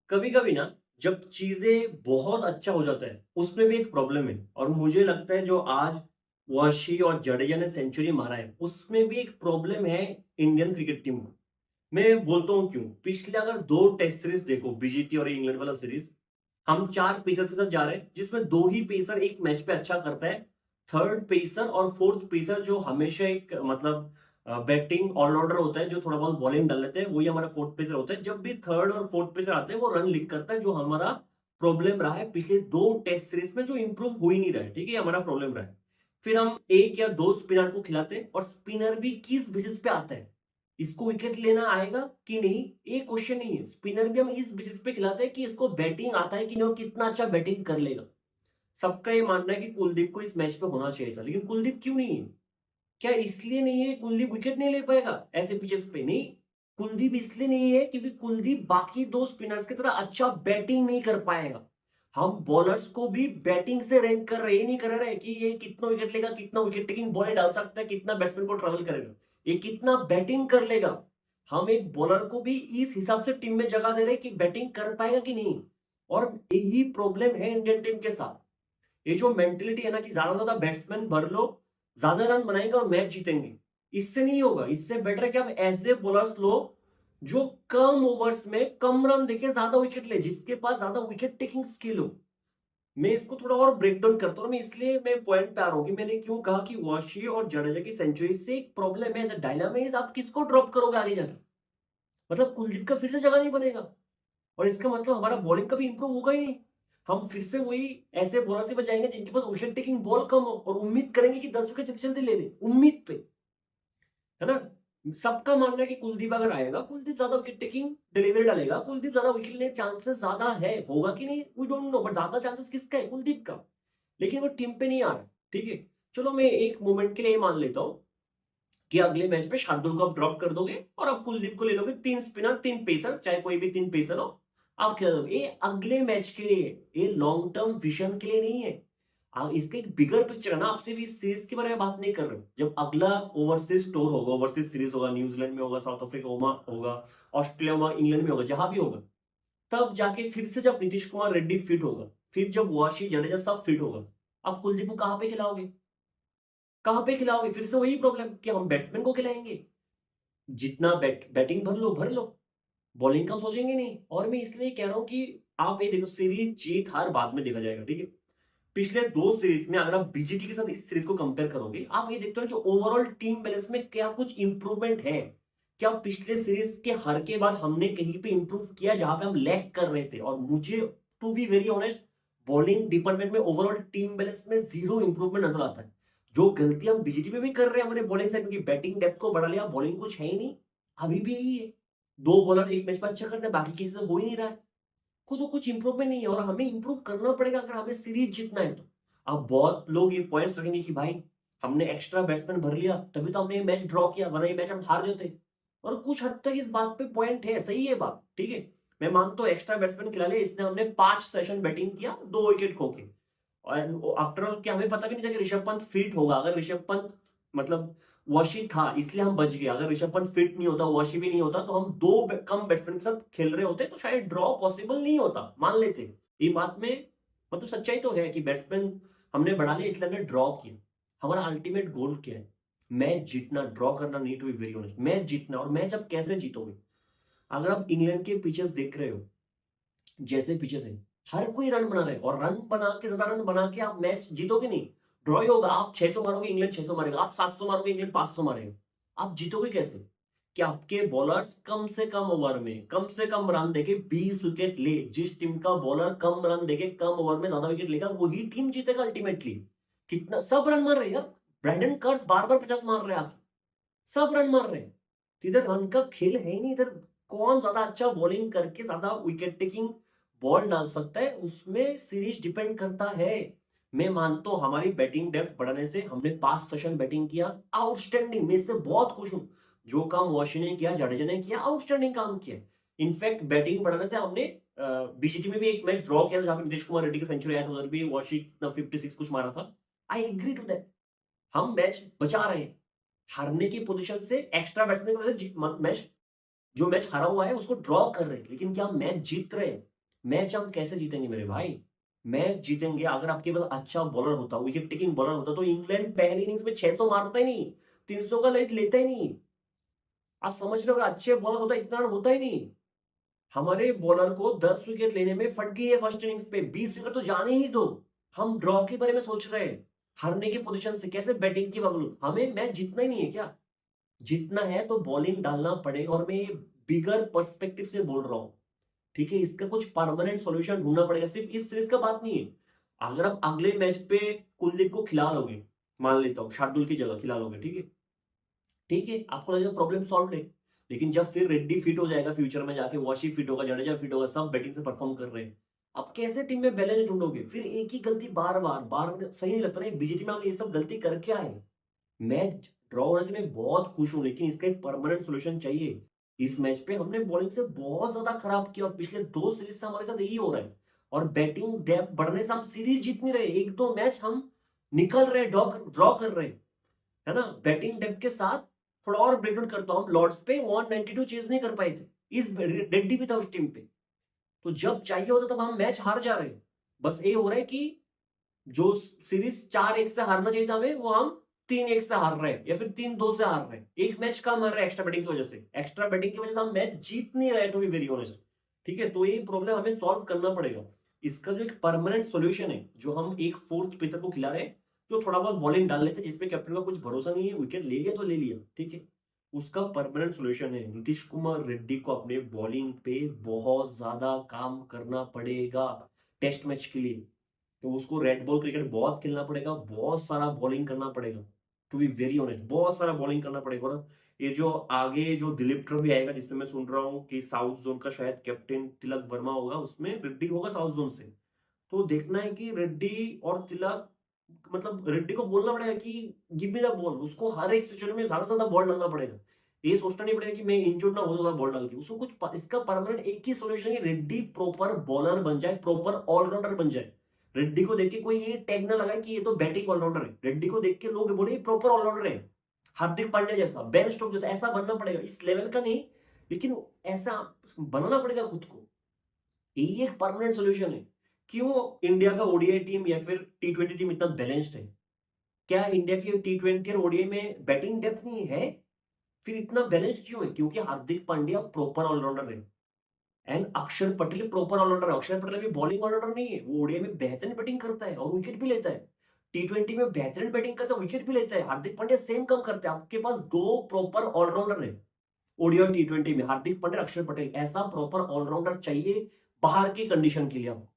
कभी कभी ना जब चीजें बहुत अच्छा हो जाता है उसमें भी एक प्रॉब्लम है और मुझे लगता है जो आज वाशी और जडेजा ने सेंचुरी मारा है उसमें भी एक प्रॉब्लम है इंडियन क्रिकेट टीम को। मैं बोलता हूँ क्यों। पिछले अगर दो टेस्ट सीरीज देखो, बीजीटी और इंग्लैंड वाला सीरीज, हम चार पेसर के साथ जा रहे हैं जिसमें दो ही पेसर एक मैच पे अच्छा करता है। थर्ड पेसर और फोर्थ पेसर जो हमेशा एक मतलब बैटिंग ऑलराउंडर होता है जो थोड़ा बहुत बॉलिंग डाल लेते हैं, वही हमारा फोर्थ पेसर होता है। जब भी थर्ड और फोर्थ पेसर आते हैं वो रन लीक करता है, जो हमारा प्रॉब्लम रहा है पिछले दो टेस्ट सीरीज में, जो इंप्रूव हो ही नहीं रहा है। ठीक है, हमारा प्रॉब्लम रहा है। फिर हम एक या दो स्पिनर को खिलाते हैं और स्पिनर भी किस बेसिस पे आता है, इसको विकेट लेना आएगा कि नहीं, ये क्वेश्चन नहीं है। स्पिनर भी हम इस बेसिस पे खिलाते हैं कि इसको बैटिंग आता है कि नहीं और कितना अच्छा बैटिंग कर लेगा। सबका ये मानना है कि कुलदीप को इस मैच पे होना चाहिए था, लेकिन कुलदीप क्यों नहीं है? क्या इसलिए नहीं है कुलदीप विकेट नहीं ले पाएगा ऐसे पिचेस पे? नहीं, कुलदीप इसलिए नहीं है क्योंकि कुलदीप बाकी दो स्पिनर्स की तरह अच्छा बैटिंग नहीं कर पाएगा। हम बॉलर्स को भी बैटिंग से रैंक कर रहे, ये नहीं कर रहे कि ये कितना विकेट लेगा, कितना विकेट टेकिंग बॉल डाल सकता है, कितना बैट्समैन को ट्रेवल करेगा, ये कितना बैटिंग कर लेगा। हम एक बॉलर को भी इस हिसाब से टीम में जगह दे रहे कि बैटिंग कर पाएगा कि नहीं। और यही प्रॉब्लम है इंडियन टीम के साथ। ये जो मेंटेलिटी है ना कि ज्यादा से ज्यादा बैट्समैन भर लो, ज्यादा रन बनाएंगे और मैच जीतेंगे, इससे नहीं होगा। इससे बेटर है कि आप ऐसे बॉलर्स लो जो कम ओवर्स में कम रन देके ज्यादा विकेट ले, जिसके पास ज्यादा विकेट टेकिंग स्किल हो। मैं इसको थोड़ा और ब्रेक डाउन करता हूँ। मैं इसलिए मैं पॉइंट पे आ रहा हूँ कि मैंने क्यों कहा कि वाशी और जडेजा की सेंचुरी से एक प्रॉब्लम है। द डायनामा इज आप किसको ड्रॉप करोगे आगे जाके? मतलब कुलदीप का फिर से जगह नहीं बनेगा और इसका मतलब हमारा बॉलिंग का भी इंप्रूव होगा ही नहीं। हम फिर से वही ऐसे बॉलर से बच जाएंगे जिनके पास विकेट टेकिंग बॉल कम हो और उम्मीद करेंगे कि 10 विकेट जल्दी जल्दी ले ले, उम्मीद पे, है ना। सबका मानना है कि कुलदीप अगर आएगा, कुलदीप ज्यादा विकेट टेकिंग डिलीवरी डालेगा, कुलदीप ज्यादा विकेट लेने चांसेस ज्यादा है। होगा कि नहीं वी डोंट नो, बट ज्यादा चांसेस किसका है? कुलदीप का। लेकिन वो टीम पे नहीं आ रहा। ठीक है, चलो मैं एक मोमेंट के लिए मान लेता हूँ कि अगले मैच पे शार्दुल को आप ड्रॉप कर दोगे और आप कुलदीप को ले लोगे। तीन स्पिनर तीन पेसर, चाहे कोई भी तीन पेसर हो, आप खेल दोगे। ये अगले मैच के लिए, ये लॉन्ग टर्म विजन के लिए नहीं है। इसका एक बिगर पिक्चर है ना। आप सिर्फ इस सीरीज के बारे में बात नहीं कर रहे हो। जब अगला ओवरसीज टूर होगा, ओवरसीज सीरीज होगा, न्यूजीलैंड में होगा, साउथ अफ्रीका में होगा, ऑस्ट्रेलिया में, इंग्लैंड में होगा, जहां भी होगा, तब जाके फिर से जब नीतीश कुमार रेड्डी फिट होगा, फिर जब वाशी जडेजा सब फिट होगा, आप कुलदीप को कहां पे खिलाओगे? कहां पे खिलाओगे? फिर से वही प्रॉब्लम कि हम बैट्समैन को खिलाएंगे। जितना बैटिंग भर लो भर लो, बॉलिंग का हम सोचेंगे नहीं। और मैं इसलिए कह रहा हूं कि आप ये देखो, सीरीज जीत हार बाद में देखा जाएगा। ठीक है, पिछले दो सीरीज में अगर आप बीजीटी के साथ इस सीरीज को कंपेयर करोगे, आप ये देखते हो कि ओवरऑल टीम बैलेंस में क्या कुछ इंप्रूवमेंट है? क्या पिछले सीरीज के हार के बाद हमने कहीं पे इंप्रूव किया जहां पे हम लैग कर रहे थे? और मुझे to be very honest, bowling department में ओवरऑल टीम बैलेंस में जीरो इंप्रूवमेंट नजर आता है। जो गलती हम बीजीटी में भी कर रहे हैं हमारे बॉलिंग साइड की, बैटिंग डेप्थ को बढ़ा लिया, बॉलिंग कुछ है ही नहीं, अभी भी यही है। दो बॉलर एक मैच में अच्छा करते हैं, बाकी किसी से हो ही नहीं रहा है। खुद तो कुछ इंप्रूवमेंट नहीं है और हमें इंप्रूव करना पड़ेगा अगर हमें सीरीज जीतना है तो। अब बहुत लोग ये पॉइंट्स रखेंगे कि भाई हमने एक्स्ट्रा बैट्समैन भर लिया तभी तो हमने ये मैच ड्रॉ किया, वरना ये मैच हम हार जाते। और कुछ हद तक इस बात पे पॉइंट है, सही है बात। ठीक है, मैं मानता हूँ एक्स्ट्रा बैट्समैन खिला लिया, इसने हमने 5 सेशन बैटिंग किया, 2 विकेट खो के। और आफ्टर ऑल क्या हमें पता भी नहीं था कि ऋषभ पंत फिट होगा। अगर ऋषभ पंत मतलब वाशी था इसलिए हम बच गए, अगर ऋषभ पंत फिट नहीं होता, वाशी भी नहीं होता, तो हम दो कम बैट्समैन के साथ खेल रहे होते तो शायद ड्रॉ पॉसिबल नहीं होता, मान लेते। ये बात में मतलब सच्चाई तो है कि बैट्समैन हमने बढ़ा लिया इसलिए हमने ड्रॉ किया। हमारा अल्टीमेट गोल क्या है? मैच जीतना, ड्रॉ करना नहीं। To be very honest, match जीतना। और मैच आप कैसे जीतोगे? अगर आप इंग्लैंड के पिचेस देख रहे हो, जैसे पिचेस है, हर कोई रन बना रहे हैं और रन बना के, ज्यादा रन बना के आप मैच जीतोगे नहीं। ड्रॉ होगा। आप 600 मारोगे, इंग्लैंड 600 मारेगा, आप 700 मारोगे, इंग्लैंड 500 मारेगा। आप जीतोगे कैसे? कि आपके बॉलर्स कम से कम ओवर में कम से कम रन देके 20 विकेट ले। जिस टीम का बॉलर कम रन देके कम ओवर में ज्यादा विकेट लेगा वही टीम जीतेगा अल्टीमेटली। कितना सब रन मार रहे हैं यार। ब्रैंडन कर्स बार बार 50 मार रहे हैं, आप सब रन मार रहे हैं। तो इधर रन का खेल है ही नहीं। इधर कौन ज्यादा अच्छा बॉलिंग करके ज्यादा विकेट टेकिंग बॉल डाल सकता है, उसमें सीरीज डिपेंड करता है। मैं मानता हूं हमारी बैटिंग डेप्थ बढ़ाने से, हमने 5 सेशन बैटिंग किया, आउटस्टैंडिंग, मैं इससे बहुत खुश हूं। जो काम वॉशी ने किया, जडेजा ने किया, आउटस्टैंडिंग काम किया। इनफैक्ट बैटिंग बढ़ाने से हमने बीसीटी में भी एक मैच ड्रॉ किया था जहां पे नीतीश कुमार रेड्डी का सेंचुरी आया था, उधर भी वॉशी 56 कुछ मारा था। I agree to that. हम मैच बचा रहे हैं। हारने की पोजीशन से एक्स्ट्रा बैट्समैन की वजह से मैच, जो मैच हारा हुआ है उसको ड्रॉ कर रहे हैं, लेकिन क्या हम मैच जीत रहे हैं? मैच हम कैसे जीतेंगे मेरे भाई? मैच जीतेंगे अगर आपके पास अच्छा बॉलर होता, विकेट टेकिंग बॉलर होता, तो इंग्लैंड पहली इनिंग्स में 600 मारता ही नहीं, 300 का लीड लेता ही नहीं। आप समझ लो, अगर अच्छे बॉलर होता इतना रन होता ही नहीं। हमारे बॉलर को 10 विकेट लेने में फट गई है फर्स्ट इनिंग्स पे, 20 विकेट तो जाने ही दो। हम ड्रॉ के बारे में सोच रहे हैं, हारने की पोजीशन से कैसे बैटिंग की बगलू, हमें मैच जीतना ही नहीं है क्या? जीतना है तो बॉलिंग डालना पड़ेगा, और मैं ये बिगर पर्सपेक्टिव से बोल रहा हूं। ठीक है, इसका कुछ परमानेंट सॉल्यूशन ढूंढना पड़ेगा, सिर्फ इस सीरीज का बात नहीं है। अगर आप अगले मैच पे कुलदीप को खिला लोगे, मान लेता हूँ शार्दुल की जगह खिला लोगे, ठीक है, ठीक है, आपको लगेगा प्रॉब्लम सॉल्व है। लेकिन जब फिर रेड्डी फिट हो जाएगा, फ्यूचर में जाके वॉशी फिट होगा, जडेजा फिट होगा, सब बैटिंग से परफॉर्म कर रहे हैं, अब कैसे टीम में बैलेंस ढूंढोगे? फिर एक ही गलती बार बार बार बार, सही नहीं लगता ना। बीजेपी में हम ये सब गलती करके आए। मैच ड्रॉ होने से मैं बहुत खुश हूं, लेकिन इसका एक परमानेंट सोल्यूशन चाहिए। इस मैच पे हमने बॉलिंग से बहुत ज्यादा खराब किया, और पिछले 2 सीरीज से हमारे साथ यही हो रहा है। और बैटिंग डेप्थ बढ़ने से हम सीरीज जीत नहीं रहे, 1-2 मैच हम निकल रहे, ड्रॉ कर रहे, है ना? बैटिंग डेप्थ के साथ थोड़ा और ब्रेकडाउन करता हूं, हम लॉर्ड्स पे 192 चेज नहीं कर पाए थे, इस रेड्डी भी था उस टीम पे। तो जब चाहिए होता तब हम मैच हार जा रहे हैं। बस ये हो रहा है कि जो सीरीज 4-1 से हारना चाहिए था हमें, वो हम 3-1 से हार रहे हैं, या फिर 3-2 से हार रहे हैं। एक मैच कम हार रहे हैं एक्स्ट्रा बैटिंग की वजह से, एक्स्ट्रा बैटिंग की वजह से हम मैच जीत नहीं रहे, टू बी वेरी ऑनेस्ट। ठीक है, तो ये प्रॉब्लम हमें सॉल्व करना पड़ेगा। इसका जो एक परमानेंट सॉल्यूशन है, जो हम एक फोर्थ पेसर को खिला रहे हैं, जो थोड़ा बहुत बॉलिंग डाल लेते, जिसपे कैप्टन का कुछ भरोसा नहीं है, विकेट ले लिया तो ले लिया, ठीक है, उसका परमानेंट सॉल्यूशन है नीतीश कुमार रेड्डी को अपने बॉलिंग पे बहुत ज्यादा काम करना पड़ेगा टेस्ट मैच के लिए। तो उसको रेड बॉल क्रिकेट बहुत खेलना पड़ेगा, बहुत सारा बॉलिंग करना पड़ेगा, टू बी वेरी ऑनेस्ट, बहुत सारा बॉलिंग करना पड़ेगा। और ये जो आगे जो दिलीप ट्रॉफी आएगा, जिसमें मैं सुन रहा हूँ कि साउथ जोन का शायद कैप्टन तिलक वर्मा होगा, उसमें रेड्डी होगा साउथ जोन से। तो देखना है कि रेड्डी और तिलक, मतलब रेड्डी को बोलना पड़ेगा कि गिव मी द बॉल, उसको हर एक सिचुएशन में ज्यादा से ज्यादा बॉल डालना पड़ेगा। ये सोचना नहीं पड़ेगा कि मैं इंजर्ड ना हो ज्यादा बॉल डाल के, उसको कुछ इसका परमानेंट एक ही सोल्यूशन है कि रेड्डी प्रॉपर बॉलर बन जाए, प्रॉपर ऑलराउंडर बन जाए। रेड्डी को देख के कोई ये टैग ना लगाए कि ये तो बैटिंग ऑलराउंडर है, रेड्डी को देख के लोग बोले प्रॉपर ऑलराउंडर है, हार्दिक पांड्या जैसा, बेन स्टोक्स जैसा, ऐसा बनना पड़ेगा। इस लेवल का नहीं, लेकिन ऐसा बनाना पड़ेगा खुद को। यही एक परमानेंट सोल्यूशन है। क्यों इंडिया का ओडीआई टीम या फिर टी20 टीम इतना बैलेंस्ड है? क्या इंडिया की टी20 और ओडीआई में बैटिंग डेप्थ नहीं है? फिर इतना बैलेंस्ड क्यों है? क्योंकि हार्दिक पांड्या प्रॉपर ऑलराउंडर है, एंड अक्षर पटेल प्रॉपर ऑलराउंडर है। अक्षर पटेल भी बॉलिंग ऑलराउंडर नहीं है, वो ओडीआई में बेहतरीन बैटिंग करता है और विकेट भी लेता है। टी20 में बेहतरीन बैटिंग करता है, विकेट भी लेता है। हार्दिक पांड्या सेम कम करते हैं। आपके पास 2 प्रॉपर ऑलराउंडर है ओडीआई और टी20 में, हार्दिक पांड्या, अक्षर पटेल, ऐसा प्रॉपर ऑलराउंडर चाहिए बाहर की कंडीशन के लिए आपको,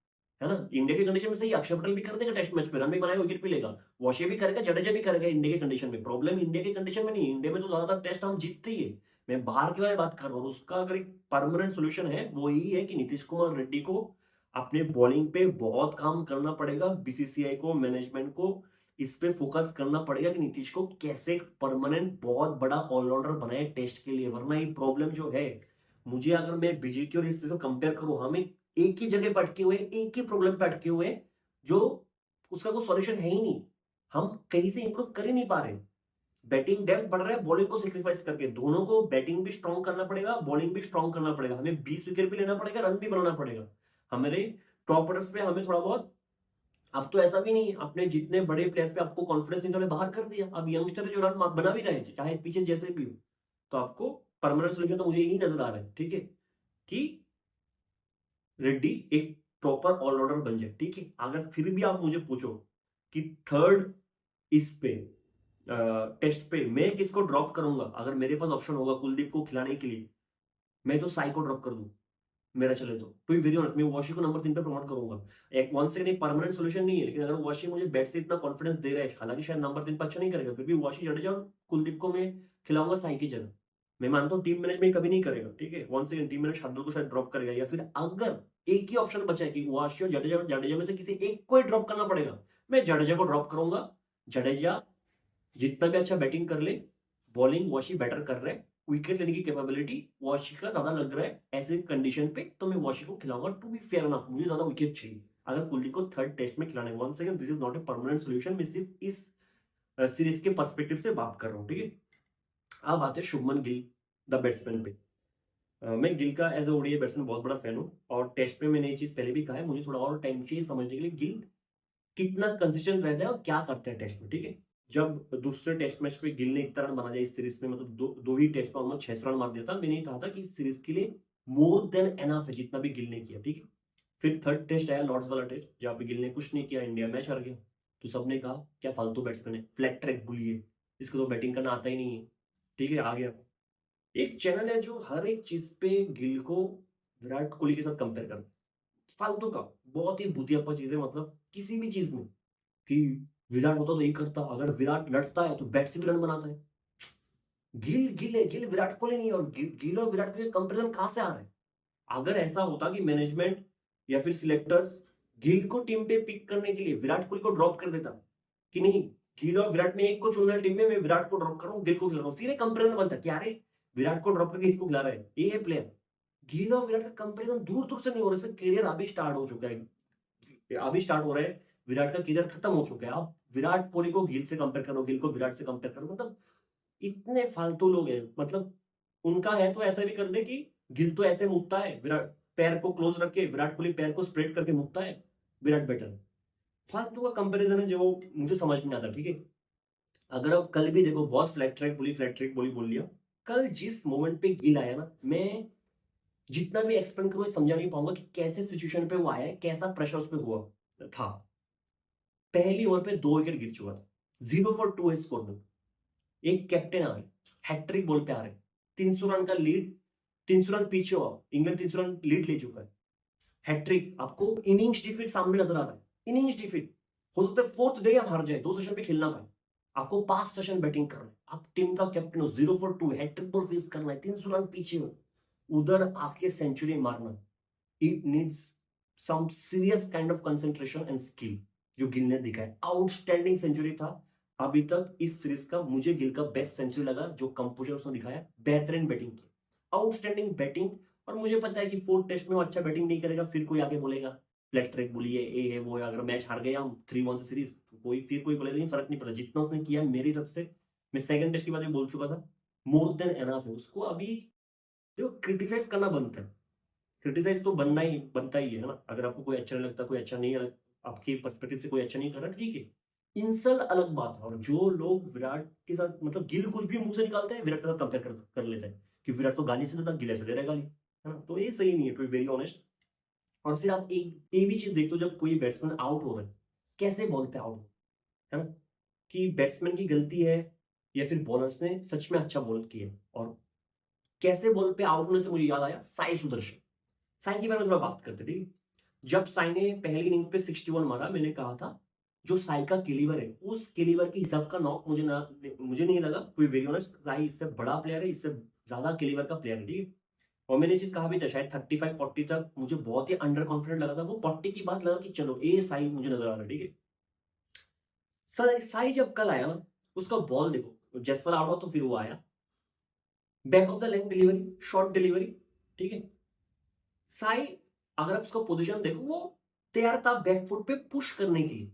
है ना? इंडिया की कंडीशन में सही, अक्षर पटेल भी कर देगा टेस्ट मैच में, रन भी बनाएगा, विकेट भी लेगा, वॉशे भी करेगा, जडेजा भी करेगा इंडिया की कंडीशन में। प्रॉब्लम इंडिया की कंडीशन में नहीं, इंडिया में तो ज्यादातर टेस्ट हम जीतते ही है। मैं बाहर के बारे में बात कर रहा हूँ, उसका अगर एक परमानेंट सोल्यूशन है, वो यही है कि नीतीश कुमार रेड्डी को अपने बॉलिंग पे बहुत काम करना पड़ेगा, बीसीसीआई को, मैनेजमेंट को इस पे फोकस करना पड़ेगा कि नीतीश को कैसे परमानेंट बहुत बड़ा ऑलराउंडर बनाए टेस्ट के लिए। वरना ये प्रॉब्लम जो है, मुझे अगर मैं बीजेपी और इससे कंपेयर करूं, हमें एक ही जगह पे अटके हुए, एक ही प्रॉब्लम पे अटके हुए, जो उसका कोई सॉल्यूशन है ही नहीं। हम कहीं से इंप्रूव कर ही नहीं पा रहे। बैटिंग डेप्थ बढ़ रहा है बॉलिंग को सेक्रीफाइस करके, दोनों को बैटिंग भी स्ट्रॉन्ग करना पड़ेगा, बॉलिंग भी स्ट्रॉन्ग करना पड़ेगा, हमें 20 विकेट भी लेना पड़ेगा, रन भी बनाना पड़ेगा। हमारे टॉप ऑर्डर्स पे हमें थोड़ा बहुत, अब तो ऐसा भी नहीं, अपने जितने बड़े प्लेयर्स पे आपको कॉन्फिडेंस नहीं, तो बाहर कर दिया। अब यंगस्टर जो रन बना भी रहे, चाहे पीछे जैसे भी हो, तो आपको परमानेंट सोल्यूशन तो मुझे यही नजर आ रहा है, ठीक है, कि रेड्डी एक प्रॉपर ऑलराउंडर बन जाए, ठीक है। अगर फिर भी आप मुझे पूछो कि थर्ड इस पे टेस्ट पे मैं किसको ड्रॉप करूंगा, अगर मेरे पास ऑप्शन होगा कुलदीप को खिलाने के लिए, मैं तो साई को ड्रॉप कर दूं, मेरा चले तो वेरी ऑनेस्ट, मैं वॉशी को नंबर 3 पे प्रमोट करूंगा। एक वन सेकंड, एक परमानेंट सोल्यूशन नहीं है, लेकिन अगर वॉशी मुझे बैट से इतना कॉन्फिडेंस दे रहा है, हालांकि शायद नंबर 3 पर अच्छा नहीं करेगा, फिर भी वॉशी, जडेजा और कुलदीप को मैं खिलाऊंगा साई की जगह। मैं मानता हूँ टीम मैनेजमेंट कभी नहीं करेगा, ठीक है, one second, team manage Shardul को शायद ड्रॉप करेगा, या फिर अगर एक ही ऑप्शन बचा है कि वॉशी और जडेजा में से किसी एक को ही ड्रॉप करना पड़ेगा, मैं जडेजा को ड्रॉप करूंगा। जडेजा जितना भी अच्छा बैटिंग कर ले, बॉलिंग वॉशी बेटर कर रहा है, विकेट लेने की कैपेबिलिटी वॉशी का ज्यादा लग रहा है, ऐसे कंडीशन पे तो मैं वॉशी को खिलाऊंगा, टू बी फेयर एनफ, मुझे ज्यादा विकेट चाहिए अगर कुलदीप को थर्ड टेस्ट में खिलाने। One second, this is not a permanent solution, मैं सिर्फ इस सीरीज के पर्सपेक्टिव से बात कर रहा हूँ, ठीक है। अब आते हैं शुभमन गिल द बैट्समैन पे। मैं गिल का एज अ ओडीआई बैट्समैन बहुत बड़ा फैन हूँ और टेस्ट में मैंने ये चीज पहले भी कहा है, मुझे थोड़ा और टाइम चाहिए समझने के लिए गिल कितना कंसिस्टेंट रहता है और क्या करते हैं टेस्ट में, ठीक है। जब दूसरे टेस्ट मैच पे गिल ने इतना रन बना दिया इस सीरीज में, मतलब दो ही टेस्ट में ऑलमोस्ट 600 रन मार दिया था, मैंने ये कहा था कि इस सीरीज के लिए मोर देन एनफ है जितना भी गिल ने किया, ठीक है। फिर थर्ड टेस्ट आया, लॉर्ड्स वाला टेस्ट, जहाँ पे गिल ने कुछ नहीं किया, इंडिया मैच हार गया। तो सबने कहा क्या फालतू बैट्समैन है, फ्लैट ट्रैक बुली है, इसको तो बैटिंग करना आता ही नहीं है, ठीक है, आ गया। एक चैनल है जो हर एक चीज पे गिल को विराट कोहली के साथ कंपेयर करता है, फालतू का, बहुत ही भूतियापा चीज है, मतलब किसी भी चीज में कि विराट होता तो यही करता, अगर विराट लड़ता है तो बैट से भी रन बनाता है। गिल गिल है, गिल विराट कोहली नहीं है, और गिल और विराट कोहली कंपैरिजन कहां से आ रहा है? अगर ऐसा होता कि मैनेजमेंट या फिर सिलेक्टर्स गिल को टीम पे पिक करने के लिए विराट कोहली को ड्रॉप कर देता कि नहीं, गिल और विराट में एक को चुनना है टीम में, मैं विराट को ड्रॉप कर रहा हूँ, गिल को खिला रहा हूँ, फिर एक कंपैरिजन बनता कि अरे विराट को ड्रॉप करके इसको खिला रहा है, ये है प्लेयर। गिल और विराट का कंपैरिजन दूर दूर से नहीं हो रहा, इसका करियर अभी स्टार्ट हो चुका है, अभी स्टार्ट हो रहा है, विराट का करियर खत्म हो चुका है। आप विराट कोहली को गिल से कंपेयर करो, गिल को विराट से कंपेयर करो, मतलब इतने फालतू लोग हैं, मतलब उनका है तो ऐसा भी कर दे कि गिल तो ऐसे मुकता है, विराट पैर को क्लोज रख के, विराट कोहली पैर को स्प्रेड करके मुकता है, विराट बेटर। फालतू का कंपैरिजन है जो मुझे समझ में नहीं आता, ठीक है। अगर आप कल भी देखो, बहुत फ्लैट ट्रैक बोली बोल लिया, कल जिस मोमेंट पे गिल आया ना, मैं जितना भी एक्सप्लेन करूँ समझा नहीं पाऊंगा कि कैसे सिचुएशन पे वो आया है, कैसा प्रेशर उस पर हुआ था। पहली ओवर पे 2 विकेट गिर चुका था, 0 for 2 है स्कोर बुक। एक कैप्टन आ रहे, हैट्रिक बॉल पे आ रहे, 300 रन का लीड, 300 रन पीछे हो, इंग्लैंड 300 रन लीड ले चुका है, हैट्रिक, आपको इनिंग्स डिफीट सामने नजर आ रहा है, इनिंग्स डिफीट, हो सकता है फोर्थ डे आप हार जाए, 2 सेशन पे खेलना पाए, आपको 5 सेशन बैटिंग करना है, आप टीम का कैप्टन हो, 0 for 2 हैट्रिक बॉल फेस करना है, 300 रन पीछे हो, उधर आके सेंचुरी मारना, it needs some serious kind of concentration and skill, जो गिल ने दिखाया, आउटस्टैंडिंग सेंचुरी था। अभी तक इस सीरीज का मुझे गिल का बेस्ट सेंचुरी लगा, जो कंपोजर उसने दिखाया, बेहतरीन बैटिंग की, आउटस्टैंडिंग बैटिंग। और मुझे पता है कि फोर्थ टेस्ट में वो अच्छा बैटिंग नहीं करेगा, फिर कोई आगे बोलेगा फ्लैट ट्रैक बोलिए, ए है वो है, अगर मैच हार गया हम 3-1 से सीरीज, कोई फिर कोई बोलेगा नहीं, फर्क नहीं पड़ता, जितना उसने किया मेरी तरफ से, मैं सेकंड टेस्ट की बात बोल चुका था, मोर देन एनफ है, उसको अभी देखो क्रिटिसाइज करना बनता है, क्रिटिसाइज तो बनता ही है ना, अगर आपको कोई अच्छा नहीं लगता, कोई अच्छा नहीं आपके पर्सपेक्टिव से कोई अच्छा नहीं कर रहा, ठीक है, इंसल्ट अलग बात है। और जो लोग विराट के साथ, मतलब गिल कुछ भी मुंह से निकालता है, विराट के साथ कंपेयर कर लेता है कि विराट तो गाली से देता, गिल ऐसे दे रहा है गाली, है ना, तो ये सही नहीं है, टू बी वेरी ऑनेस्ट। और फिर आप एक ये भी चीज देखते हो, जब कोई बैट्समैन आउट हो रहा है, कैसे बॉल पे आउट हो, है ना, कि बैट्समैन की गलती है या फिर बॉलर्स ने सच में अच्छा बॉल किया, और कैसे बॉल पे आउट होने से मुझे याद आया साई सुदर्शन, साई के बारे में थोड़ा बात करते, ठीक है। जब साई ने पहली इनिंग्स पे 61 मारा, मैंने कहा था जो साई का कैलिबर है, उस कैलिबर के हिसाब का नॉक मुझे नहीं लगा, कोई वेरी ऑनेस्ट, साई इससे बड़ा प्लेयर है, इससे ज्यादा कैलिबर का प्लेयर है, ठीक है। और मैंने ये चीज कहा भी था, शायद 35-40 तक मुझे बहुत ही अंडर कॉन्फिडेंट लगा था, वो 40 की बात लगा कि चलो ए साई मुझे नजर आ रहा है, ठीक है। साई जब कल आया ना, उसका बॉल देखो, जसवाल आउट हुआ तो फिर वो आया, back of the leg delivery, short delivery, ठीक है। साई, अगर आप उसका पोजीशन देखो, वो तैयार था बैकफुट पे पुश करने के लिए,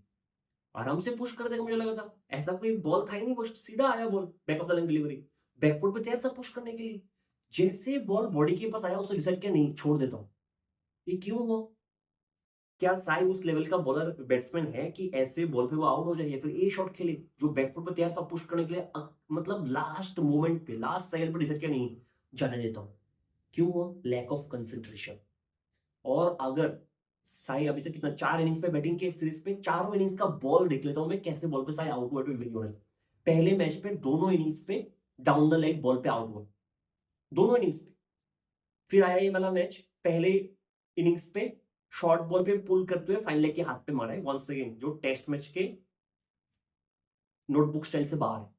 आराम से पुश कर देगा, मुझे लगा था, ऐसा कोई बॉल था ही नहीं, वो सीधा आया ball, back of the line delivery, back foot पे तैयार था पुश करने के लिए। जैसे बॉल बॉडी के पास आया, उसने डिसाइड किया नहीं, छोड़ देता हूं। ये क्यों हुआ? क्या साई उस लेवल का बॉलर बैट्समैन है कि ऐसे बॉल पे वो आउट हो जाए, या फिर ए शॉट खेले जो बैकफुट पे तैयार था पुश करने के लिए, मतलब लास्ट मोमेंट पे, लास्ट सेकंड पे डिसाइड किया नहीं, जाने देता हूं? क्यों हुआ? Lack of concentration. और अगर साई अभी तक कितना 4 इनिंग्स पे बैटिंग की इस सीरीज पे, चारों इनिंग्स का बॉल देख लेता हूं मैं, कैसे बॉल पे साई आउट हुआ, टू वेरी ऑनेस्ट। पहले मैच पे दोनों इनिंग्स पे डाउन द लेग बॉल पे आउट हुआ, दोनों इनिंग्स पे। फिर आया ये वाला मैच, पहले इनिंग्स पे शॉर्ट बॉल पे पुल करते हुए फाइन लेग के हाथ पे मारा है, वंस अगेन जो टेस्ट मैच के नोटबुक स्टाइल से बाहर है।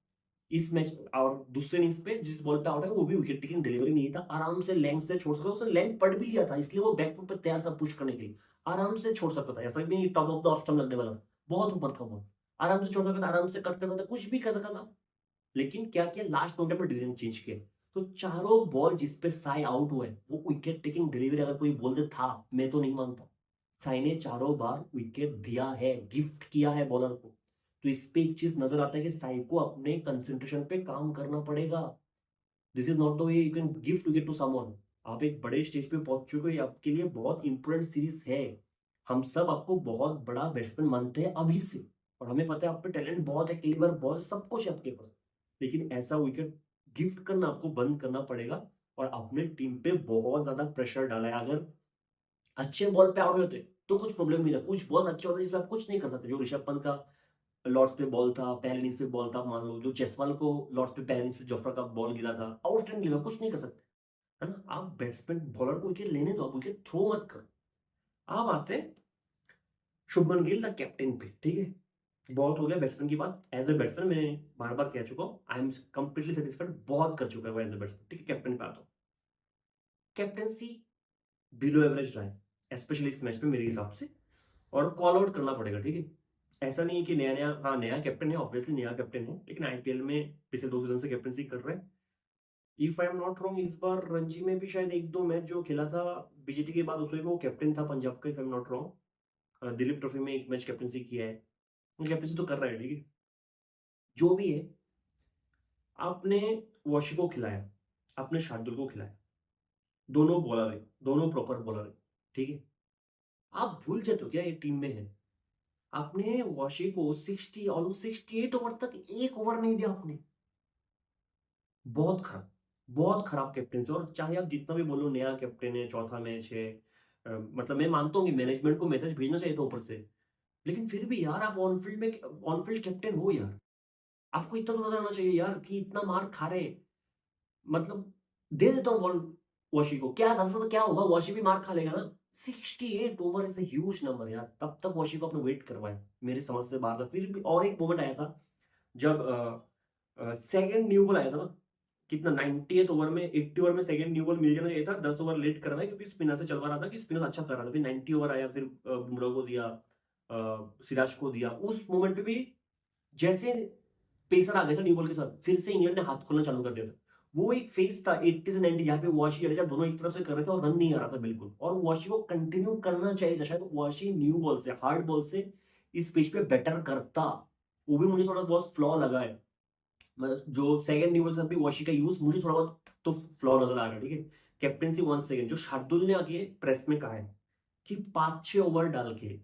इस मैच और दूसरे इनिंग्स पे जिस बॉल पे आउट है, वो भी विकेट टेकिंग डिलीवरी नहीं था, आराम से लेंथ से छोड़ सकता, उसने लेंथ पढ़ भी लिया था, इसलिए वो बैकफुट पे तैयार था पुश करने के लिए, आराम से छोड़ सकता था, ऐसा भी नहीं top of the off stump लगने वाला था, बहुत ऊपर था बॉल, आराम से छोड़ सकता था, आराम से कट कर सकता था, कुछ भी कर सकता था। लेकिन क्या किया, लास्ट मिनट पर डिसीजन चेंज किया। तो चारों बॉल जिस पे साई आउट हुए, वो विकेट टेकिंग डिलीवरी अगर कोई बोल दे था, मैं तो नहीं मानता। साई ने चारों बार विकेट दिया है, गिफ्ट किया है बॉलर को। तो इस पे एक चीज नजर आता है कि साई को अपने कंसंट्रेशन पे काम करना पड़ेगा। This is not the way you can gift wicket to someone. आप एक बड़े स्टेज पे पहुँच चुके हो, ये आपके लिए बहुत इम्पोर्टेंट सीरीज़ है। हम सब आपको बहुत बड़ा बैट्समैन मानते हैं अभी से और हमें पता है आप पे टैलेंट बहुत है, क्लीवर बहुत है, सब कुछ है आपके पास। लेकिन ऐसा विकेट गिफ्ट करना आपको बंद करना पड़ेगा और अपने टीम पे बहुत ज़्यादा प्रेशर डाला है। अगर अच्छे बॉल पे आउट हुए होते, तो कुछ प्रॉब्लम नहीं था। कुछ बहुत अच्छे होते जिसमें आप कुछ नहीं कर सकते। जो ऋषभ पंत का लॉर्ड्स पे बॉल था, पहले इनिंग्स पे बॉल था, मान लो जो जायसवाल को लॉर्ड्स पे पहले इनिंग्स पे जोफ्रा का बॉल गिरा था, आउटस्टैंडिंग गेम है, कुछ नहीं कर सकते, है ना? आप बैट्समैन बॉलर को विकेट लेने दो, आप विकेट थ्रो मत करो। अब आते हैं शुभमन गिल द कैप्टन पे, ठीक है? बहुत हो गया बैट्समैन की बात। एज़ अ बैट्समैन मैं बार-बार कह चुका हूँ, आई एम कंप्लीटली सैटिस्फाइड, बहुत कर चुका है वो एज़ अ बैट्समैन, ठीक है? कैप्टन पे आता हूँ। कैप्टेंसी बिलो एवरेज रहा है, स्पेशली इस मैच में मेरे हिसाब से और कॉल आउट करना पड़ेगा, ठीक है? ऐसा नहीं है कि नया-नया, हाँ, नया कैप्टन है, ऑब्वियसली नया कैप्टन है, लेकिन आईपीएल में पिछले 2 सीज़न से कैप्टेंसी कर रहा है। If I am not wrong, इस बार रणजी में भी शायद 1-2 मैच जो खेला था बीजीटी के बाद, उसमें भी वो कैप्टन था पंजाब का, if I am not wrong. Dilip trophy में 1 मैच कैप्टेंसी किया है। वो कैप्टेंसी तो कर रहा है, ठीक है? जो भी है, आपने वॉशी को खिलाया, आपने शार्दुल को खिलाया। दोनों बॉलर है, दोनों प्रॉपर बॉलर है, ठीक है? आप भूल जाते हो क्या ये टीम में है? आपने वॉशी को 60 ऑलमोस्ट 68 ओवर तक 1 ओवर नहीं दिया आपने। बहुत खराब कैप्टेंसी। और चाहे आप जितना भी बोलो नया कैप्टन है, चौथा मैच है, मतलब मैं मानता हूँ कि मैनेजमेंट को मैसेज भेजना चाहिए था ऊपर से। लेकिन फिर भी यार आप ऑन फील्ड कैप्टन हो यार। आपको इतना तो नज़र आना चाहिए यार कि इतना मार खा रहे हैं, मतलब दे देता हूँ बॉल वॉशी को, क्या ज़्यादा से ज़्यादा क्या होगा, वॉशी भी मार खा लेगा ना। 68 over is a huge number यार, तब तक वॉशी को आपने वेट करवाया, मेरी समझ से बाहर था। फिर भी और एक मोमेंट आया था जब सेकंड न्यू बॉल आया था ना, कितना 90th ओवर में, 80 ओवर में सेकंड न्यू बॉल मिल जाना चाहिए था। 10 ओवर लेट करवाया क्योंकि स्पिनर से चलवा रहा था कि स्पिनर अच्छा कर रहा था। फिर 90 ओवर आया, फिर बुमराह को दिया, सिराज को दिया। उस मोमेंट पे भी जैसे पेसर आ गया था न्यू बॉल के साथ, फिर से इंग्लैंड ने हाथ खोलना चालू कर दिया था। वो एक फेज था 80 से 90 जहाँ पे वाशी जडेजा दोनों एक तरफ से कर रहे थे और रन नहीं आ रहा था बिल्कुल, और वाशी को कंटिन्यू करना चाहिए था। शायद वाशी न्यू बॉल से, हार्ड बॉल से इस पिच पे बेटर करता। वो भी मुझे थोड़ा बहुत फ्लॉ लगा है। मतलब जो सेकंड न्यू बॉल के साथ भी वाशी का यूज मुझे थोड़ा बहुत तो फ्लॉ नजर आ रहा है, ठीक है? कैप्टेंसी वन सेकंड जो शार्दुल ने आगे प्रेस में कहा है कि 5-6 ओवर डाल के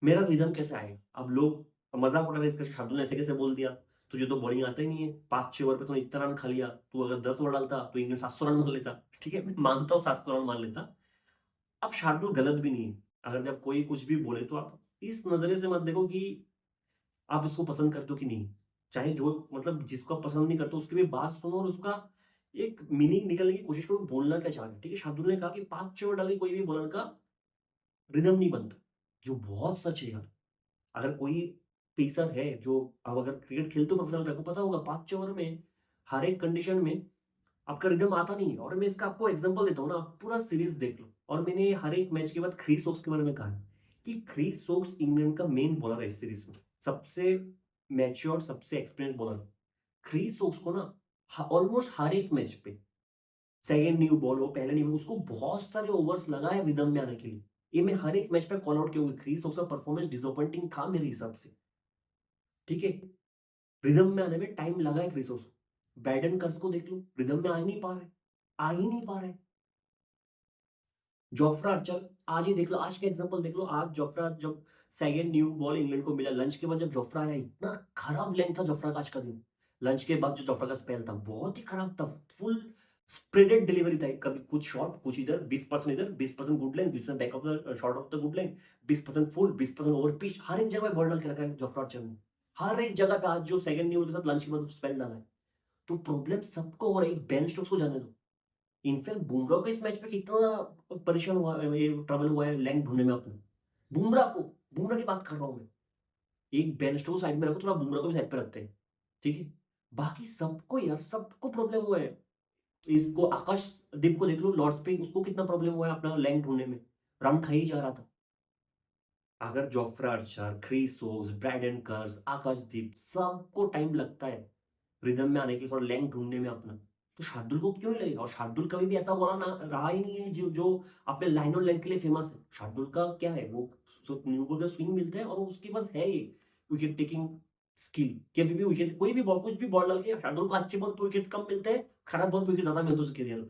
मेरा रिदम कैसे आएगा? अब लोग मज़ाक उड़ा रहे हैं इसका, शार्दुल ने ऐसे कैसे बोल दिया? तुझे तो बॉलिंग आता ही नहीं है। 5-6 ओवर पे तूने इतना रन खा लिया। तू अगर 10 ओवर डालता तो इंग्लैंड 700 रन मार लेता। ठीक है? मैं मानता हूँ 700 रन मार लेता। अब शार्दुल गलत भी नहीं है। अगर जब कोई कुछ भी बोले तो आप इस नज़रिए से मत देखो कि आप इसको पसंद करते हो कि नहीं। चाहे जो, मतलब जिसको आप पसंद नहीं करते उसकी भी बात सुनो और उसका एक मीनिंग निकालने की कोशिश करो, बोलना क्या चाह रहे हैं। ठीक है? शार्दुल ने कहा कि 5-6 ओवर डाल के कोई भी बॉलर का रिदम नहीं बनता। जो बहुत सच है यार। अगर कोई पेसर है जो, अब अगर क्रिकेट खेलते हो प्रोफेशनल, आपको पता होगा 5-6 ओवर में हर एक कंडीशन में आपका रिदम आता नहीं है। और मैं इसका आपको एग्जांपल देता हूँ ना, आप पूरा सीरीज देख लो। और मैंने हर एक मैच के बाद क्रिस वोक्स के बारे में कहा है कि क्रिस वोक्स इंग्लैंड का मेन बॉलर है इस सीरीज में, सबसे मैच्योर, सबसे एक्सपीरियंस बॉलर। क्रिस वोक्स को ना ऑलमोस्ट हर एक मैच पे सेकंड न्यू बॉल हो, पहले न्यू, उसको बहुत सारे ओवर्स लगा है रिदम में आने के लिए। ये मैं हर एक मैच पे कॉल आउट किया हुआ, क्रिस वोक्स का परफॉर्मेंस डिसअपॉइंटिंग था मेरे हिसाब से। ठीक है? रिदम में आने में टाइम लगा है क्रिसोस को। बैडन कर्स को देख लो, रिदम में आ ही नहीं पा रहे, आ ही नहीं पा रहे। जोफ्रा आर्चर आज ही देख लो, आज का एग्जांपल देख लो। आज जोफ्रा जब सेकंड न्यू बॉल इंग्लैंड को मिला लंच के बाद, जब जोफ्रा आया, इतना खराब लेंथ था जोफ्रा का आज का दिन। लंच के बाद जो जोफ्रा का स्पेल था बहुत ही खराब था। फुल स्प्रेडेड डिलीवरी था, कभी कुछ शॉट, कुछ इधर, 20% इधर, 20% good length, 20% back of the short of the good length, 20% full, 20% over pitch, हर एक जगह बॉल डाल के रखा है जोफ्रा आर्चर ने। हर एक जगह पे आज जो सेकंड न्यू के साथ लंच के बाद स्पेल डाला है। तो प्रॉब्लम सबको हो रहा है, एक बेन स्टोक्स को जाने दो। इनफैक्ट बुमराह को इस मैच पे कितना परेशान हुआ है, ये ट्रबल हुआ है लेंथ ढूंढने में अपने। बुमराह की बात कर रहा हूं मैं। एक बेन स्टोक्स साइड में रखो, थोड़ा बुमराह को भी साइड पे रखते हैं, ठीक है? बाकी सबको यार, सबको प्रॉब्लम हुआ है। इसको आकाशदीप को देख लो लॉर्ड्स पे, उसको कितना प्रॉब्लम हुआ है अपना लेंथ ढूंढने में, रन खा ही जा रहा था। अगर Jofra Archer, Chris Woakes, Brydon Carse, Akashdeep, सबको टाइम लगता है रिदम में आने के लिए, थोड़ा लेंथ ढूंढने में अपना, तो शार्दुल को क्यों नहीं लगेगा? और शार्दुल कभी भी ऐसा बॉलर ना रहा ही नहीं है जो जो अपने लाइन और लेंथ के लिए फेमस है। शार्दुल का क्या है, वो न्यू बॉल का स्विंग मिलता है और उसके पास है ये विकेट टेकिंग स्किल कि अभी भी विकेट, कोई भी बॉल, कुछ भी बॉल डाल के शार्दुल को अच्छे बॉल पे विकेट कम मिलते हैं, खराब बॉल पे विकेट ज्यादा मिलते हैं उसके कैरियर में।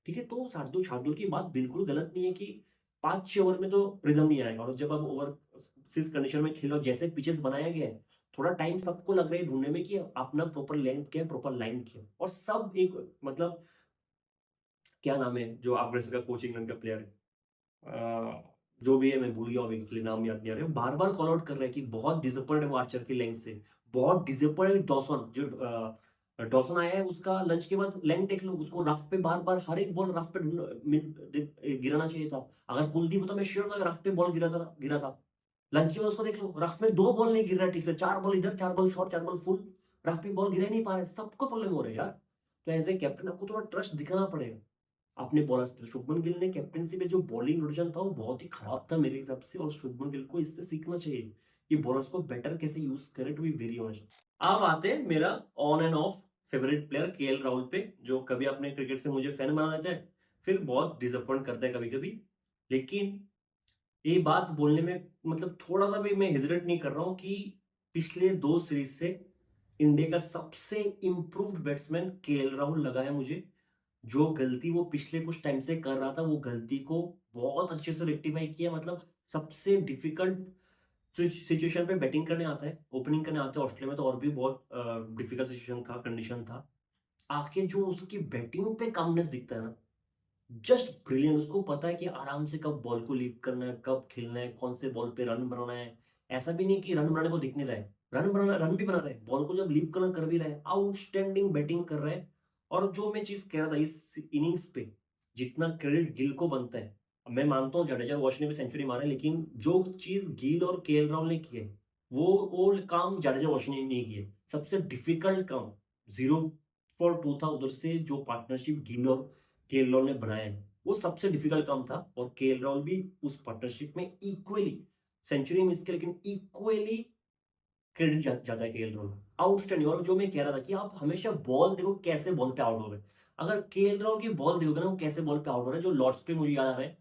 ठीक है, तो शार्दुल शार्दुल की बात बिल्कुल गलत नहीं है कि 5-6 ओवर में तो रिदम नहीं आएगा, और जब आप ओवरसीज़ कंडीशन में खेल रहे हो, जैसे पिचेस बनाया गया है, थोड़ा टाइम सबको लग रहा है ढूँढने में कि अपना प्रॉपर लेंथ क्या है, प्रॉपर लाइन क्या है, और सब एक मतलब क्या नाम है जो अग्रेसर का कोच इंग्लैंड का प्लेयर है, जो भी है मैं भूल गया हूँ, अभी नाम याद नहीं आ रहा है। बार-बार कॉल आउट कर रहा है कि बहुत डिसअपॉइंटेड है वो आर्चर की लेंथ से, बहुत डिसअपॉइंटेड डॉसन जो डॉसन आया है उसका लंच के बाद लेंथ देख लो, उसको रफ पे बार-बार हर एक बॉल रफ पे गिराना चाहिए था। अगर कुलदीप होता मैं श्योर था रफ पे बॉल गिरा था। लंच के बाद उसको देख लो, रफ में 2 बॉल नहीं गिर रहा है ठीक से, 4 बॉल इधर, 4 ball short, 4 ball full, rough पे बॉल गिरा ही नहीं पा रहे, सबको प्रॉब्लम हो रहा है यार। तो एज़ ए कैप्टन आपको थोड़ा ट्रस्ट दिखाना पड़ेगा। अपने बॉलर्स पे। शुभमन गिल ने कैप्टेंसी में जो बॉलिंग रोटेशन था वो बहुत ही खराब था मेरे हिसाब से, और शुभमन गिल को इससे सीखना चाहिए कि बॉलर्स को बेटर कैसे यूज करे, टू बी वेरी ऑनेस्ट। अब आते हैं मेरा on end of favourite player KL Rahul पे, जो कभी अपने क्रिकेट से मुझे फैन बना देता है, फिर बहुत डिसअपॉइंट करता है कभी कभी। लेकिन ये बात बोलने में मतलब थोड़ा सा भी मैं हेजिटेट नहीं कर रहा हूँ कि पिछले 2 सीरीज से इंडिया का सबसे इम्प्रूव्ड बैट्समैन केएल राहुल लगा है मुझे। जो गलती वो पिछले कुछ टाइम से कर रहा था, वो गलती को बहुत अच्छे से रेक्टिफाई किया। मतलब सबसे डिफिकल्ट सिचुएशन पे बैटिंग करने आता है, ओपनिंग करने आता है ऑस्ट्रेलिया में, तो और भी बहुत डिफिकल्ट सिचुएशन था, कंडीशन था। आके जो उसकी बैटिंग पे कामनेस दिखता है ना, जस्ट ब्रिलियंट। उसको पता है कि आराम से कब बॉल को लीव करना है, कब खेलना है, कौन से बॉल पे रन बनाना है। ऐसा भी नहीं कि रन बनाने को दिख नहीं रहा है, रन भी बना रहा है, बॉल को जब लीव करना कर भी रहा है, आउटस्टैंडिंग बैटिंग कर रहा है। और जो मैं चीज कह रहा था इस इनिंग्स पे, जितना क्रेडिट गिल को बनता है, मैं मानता हूँ जडेजा वॉश ने भी सेंचुरी मारा है, लेकिन जो चीज गिल और केएल राहुल ने की है, वो काम जडेजा वॉश ने नहीं किया। सबसे डिफिकल्ट काम 0 for 2 था उधर से, जो पार्टनरशिप गिल और केएल राहुल ने बनाया है, वो सबसे डिफिकल्ट काम था। और केएल राहुल भी उस पार्टनरशिप में इक्वली सेंचुरी मिस किया, लेकिन इक्वली क्रेडिट जाता है केएल राहुल। आउटस्टैंडिंग। और जो मैं कह रहा था कि आप हमेशा बॉल देखो कैसे बॉल पे आउट हो रहे हैं। अगर केएल राहुल की बॉल देखोगे ना, वो कैसे बॉल पे आउट हो रहा है, जो लॉर्ड्स पे मुझे याद आ रहा है,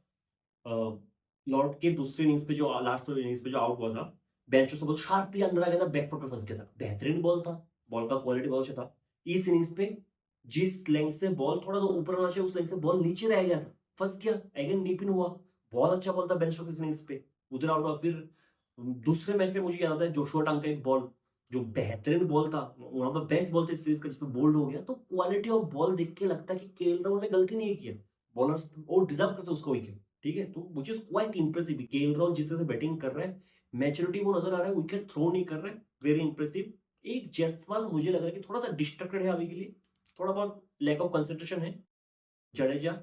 लॉर्ड के दूसरे इनिंग्स पे जो लास्ट इनिंग्स पे जो आउट हुआ था, बेंच से बहुत शार्पली अंदर आ गया था, बैक फुट पे फंस गया था। बेहतरीन बॉल था, बॉल का क्वालिटी बहुत अच्छा था। इस इनिंग्स पे जिस लेंथ से बॉल थोड़ा सा ऊपर आना चाहिए, उस लेंथ से बॉल नीचे रह गया था, फंस गया, अगेन नीपिन हुआ। बहुत अच्छा बॉल था बेन स्टोक्स इस इनिंग्स पे, उधर आउट हुआ। फिर दूसरे मैच में मुझे याद आता है जोशुआ टंग का एक बॉल, जो बेहतरीन बॉल था, one of the best ball थे इस सीरीज का, जिसमें बोल्ड हो गया। तो क्वालिटी ऑफ बॉल देख के लगता है कि केएल राहुल ने गलती नहीं की है, बॉलर्स और डिजर्व करते उसको विकेट। ठीक है, तो which is quite impressive. KL Rahul जिस तरह से बैटिंग कर रहा है, मैच्योरिटी वो नजर आ रहा है, विकेट थ्रो नहीं कर रहा है, वेरी इंप्रेसिव। एक जायसवाल मुझे लग रहा है कि थोड़ा सा डिस्ट्रैक्टेड है अभी के लिए, थोड़ा बहुत लैक ऑफ कंसंट्रेशन है। Jadeja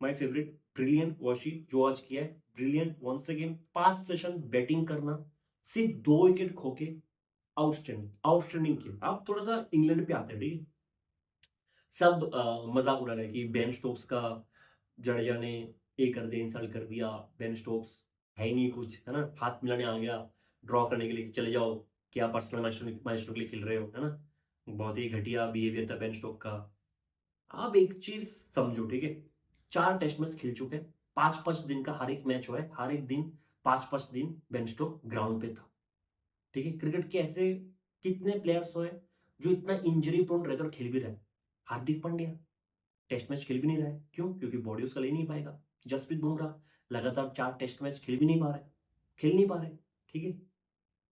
my favourite, brilliant Washi जो आज किया है, brilliant once again. 5 session batting करना, सिर्फ 2 विकेट खो के, आउटस्टैंडिंग आउटस्टैंडिंग किया। आप थोड़ा सा इंग्लैंड पे आते हैं, ठीक है, सब मजाक उड़ा रहे हैं कि बेन स्टोक्स का जडेजा ने ये कर दिया, इंसल्ट कर दिया। बेन स्टोक्स है ही नहीं कुछ, है ना, हाथ मिलाने आ गया ड्रॉ करने के लिए, चले जाओ, क्या पर्सनल मैच के लिए खेल रहे हो, है ना। बहुत ही घटिया बिहेवियर था बेन स्टोक का। आप एक चीज समझो, ठीक है, 4 टेस्ट मैच खेल चुके हैं, 5-5 दिन का हर एक मैच हुआ है, हर एक दिन 5-5 दिन बेन स्टोक ग्राउंड पे था। ठीक है, क्रिकेट के ऐसे कितने प्लेयर्स हुए जो इतना इंजरी प्रोन रहकर खेल भी रहे हैं। हार्दिक पांड्या टेस्ट मैच खेल भी नहीं रहा है, क्यों? क्योंकि बॉडी उसका ले नहीं पाएगा। जसप्रीत बुमराह लगातार 4 टेस्ट मैच खेल भी नहीं पा रहे, खेल नहीं पा रहे। ठीक है,